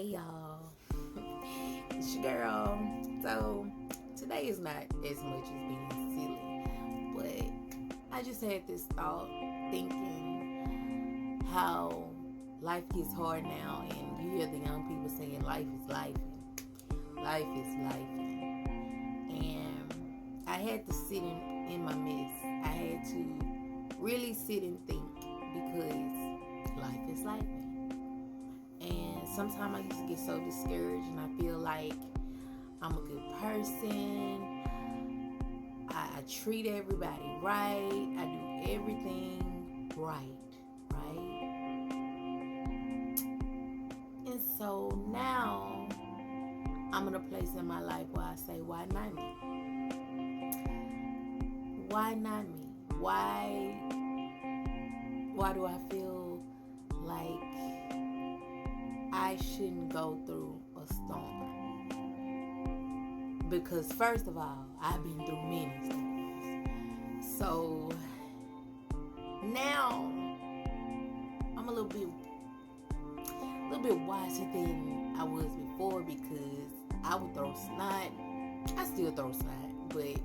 y'all. It's your girl. So today is not as much as being silly, but I just had this thought thinking how life gets hard now, and you hear the young people saying life is life. Life is life. And I had to sit in my mess. I had to really sit and think because life is life. And sometimes I used to get so discouraged, and I feel like I'm a good person. I treat everybody right. I do everything right. And so now I'm in a place in my life where I say, why not me? Why not me? Why do I feel like I shouldn't go through a storm? Because first of all, I've been through many storms. So now I'm a little bit wiser than I was before, because I would throw snot. I still throw snot, but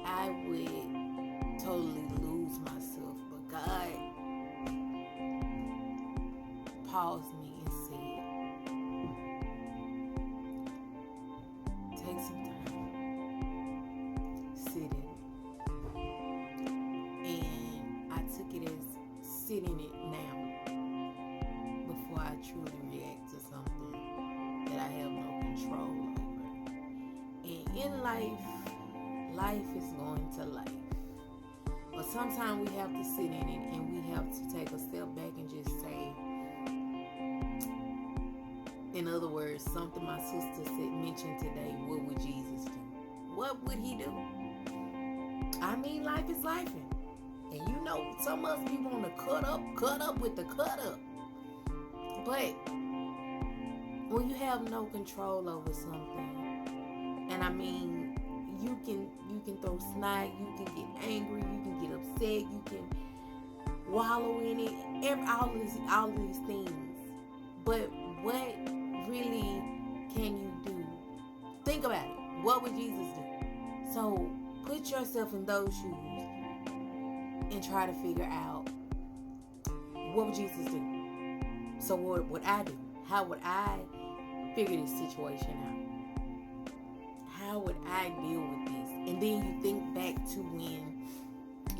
I would totally lose myself. But God paused me and said, take some time, sit in it. And I took it as sit in it now before I truly react to something that I have no control over. And in life is going to life. But sometimes we have to sit in it, and we have to take a step back and just say, in other words, something my sister mentioned today, what would Jesus do? What would he do? I mean, life is life. And you know, some of us people want to cut up with the cut up. But when you have no control over something, and I mean, you can throw snot, you can get angry, you can get upset, you can wallow in it, all of these things. But what really can you do? Think about it. What would Jesus do? So put yourself in those shoes and try to figure out, what would Jesus do? So what would I do? How would I figure this situation out? How would I deal with this? And then you think back to when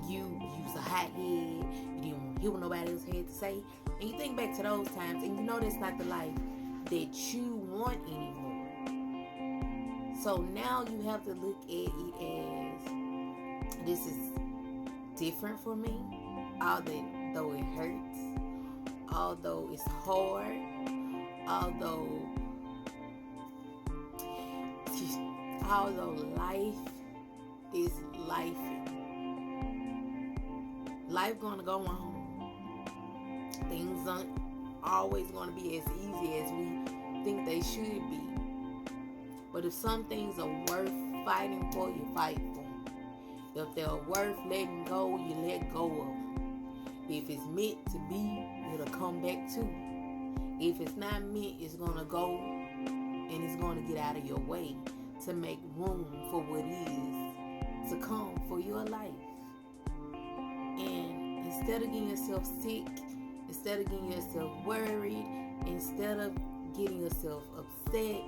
you was a hothead, you didn't want to hear what nobody else had to say, and you think back to those times, and you know that's not the life that you want anymore. So now you have to look at it as, this is different for me, although it hurts, although it's hard, although life is life. Life gonna go on. Things aren't always gonna be as easy as we think they should be. But if some things are worth fighting for, you fight for them. If they're worth letting go, you let go of them. If it's meant to be, it'll come back to you. If it's not meant, it's gonna go, and it's gonna get out of your way to make room for what is to come for your life. And instead of getting yourself sick, instead of getting yourself worried, instead of getting yourself upset,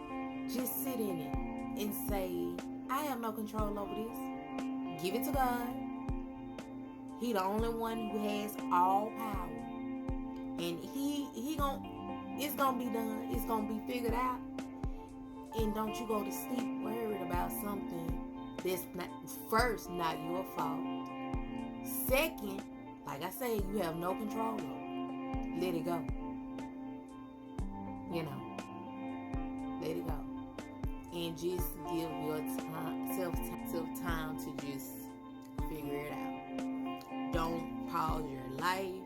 just sit in it and say, I have no control over this. Give it to God. He the only one who has all power. And it's gonna be done. It's gonna be figured out. And don't you go to sleep worried about something that's not your fault. Second, like I said, you have no control over it. Let it go. Let it go. And just give yourself time to just figure it out. Don't pause your life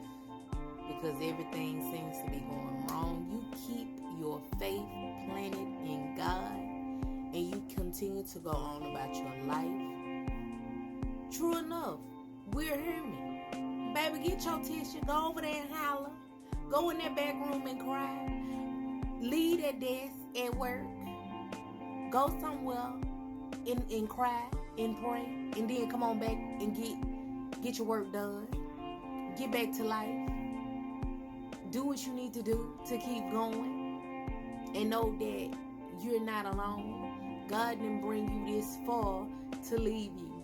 because everything seems to be going wrong. You keep your faith planted in God, and you continue to go on about your life. True enough, we're human. Baby, get your tissue. Go over there and holler. Go in that back room and cry. Leave that desk at work, go somewhere and cry and pray, and then come on back and get your work done. Get back to life. Do what you need to do to keep going, and know that you're not alone. God didn't bring you this far to leave you.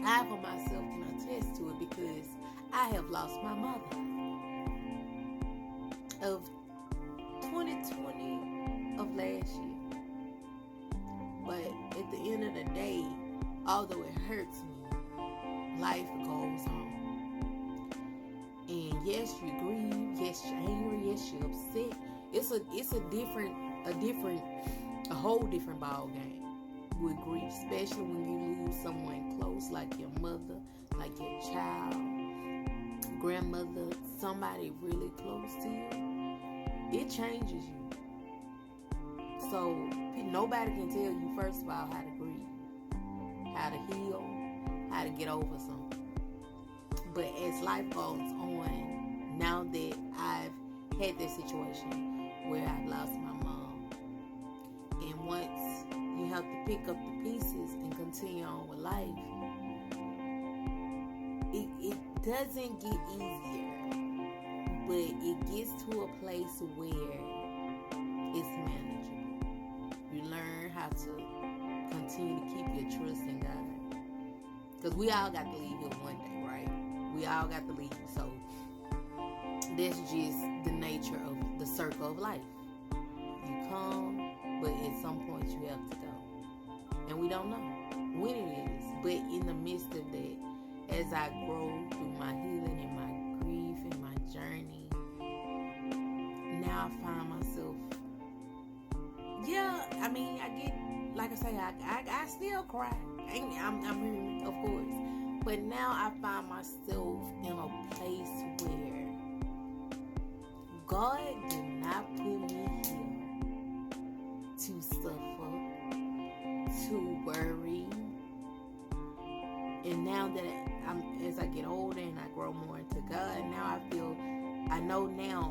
I for myself can attest to it because I have lost my mother of 2020 of last year. But at the end of the day, although it hurts me, life goes on. And yes, you grieve, yes, you're angry, yes, you're upset. It's a whole different ball game with grief, especially when you lose someone close, like your mother, like your child, grandmother, somebody really close to you. It changes you. So nobody can tell you, first of all, how to grieve, how to heal, how to get over something. But as life goes on, now that I've had this situation where I've lost my mom, and once you have to pick up the pieces and continue on with life, it doesn't get easier, but it gets to a place where it's manageable. You learn how to continue to keep your trust in God, because we all got to leave here one day, right? We all got to leave. So that's just the nature of the circle of life. You come, but at some point you have to go, and we don't know when it is. But in the midst of that, as I grow through my healing and my grief and my journey, now I find myself, I get, like I say, I still cry. I'm here, of course, but now I find myself in a place where God did not put me here to suffer, to worry. And now that as I get older and I grow more into God, now I know now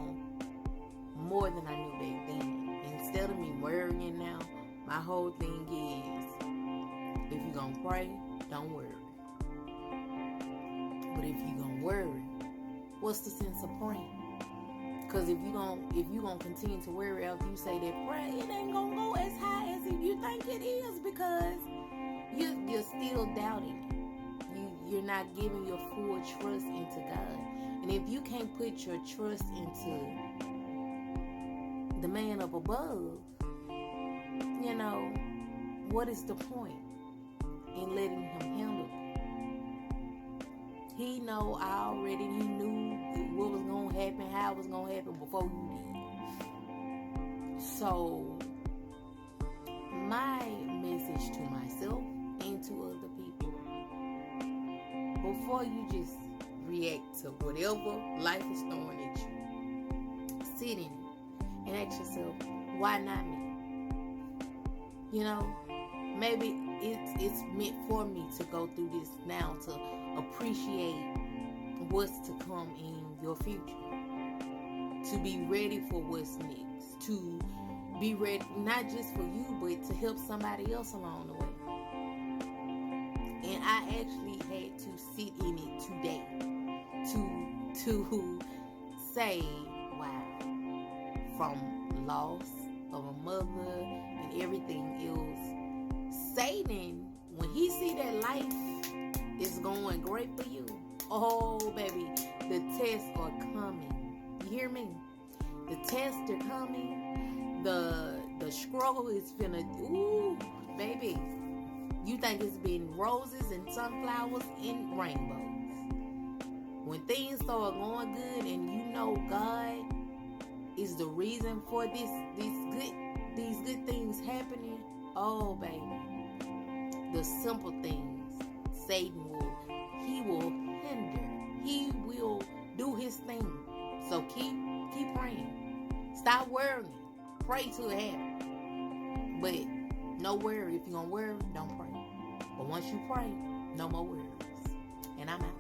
more than I knew back then. Instead of me worrying now, my whole thing is, if you're going to pray, don't worry. But if you're going to worry, what's the sense of praying? Because if you're going to continue to worry after you say that prayer, it ain't going to go as high as you think it is, because you're still doubting it. You're not giving your full trust into God. And if you can't put your trust into the man up above, what is the point in letting him handle it? He knew what was going to happen, how it was going to happen before you did. So, my message to myself and to other people, before you just react to whatever life is throwing at you, sit in it and ask yourself, why not me? Maybe it's meant for me to go through this now, to appreciate what's to come in your future, to be ready for what's next, to be ready not just for you, but to help somebody else along the way. And I actually had to sit in it today to say, wow, from loss of a mother and everything else, Satan, when he see that life is going great for you, oh baby, the tests are coming. You hear me? The tests are coming. The struggle is finna, ooh, baby. You think it's been roses and sunflowers and rainbows. When things start going good and you know God is the reason for these good things happening, oh baby, the simple things, Satan will hinder. He will do his thing. So keep praying. Stop worrying. Pray till it happens. But no worry. If you're gonna worry, don't pray. But once you pray, no more worries. And I'm out.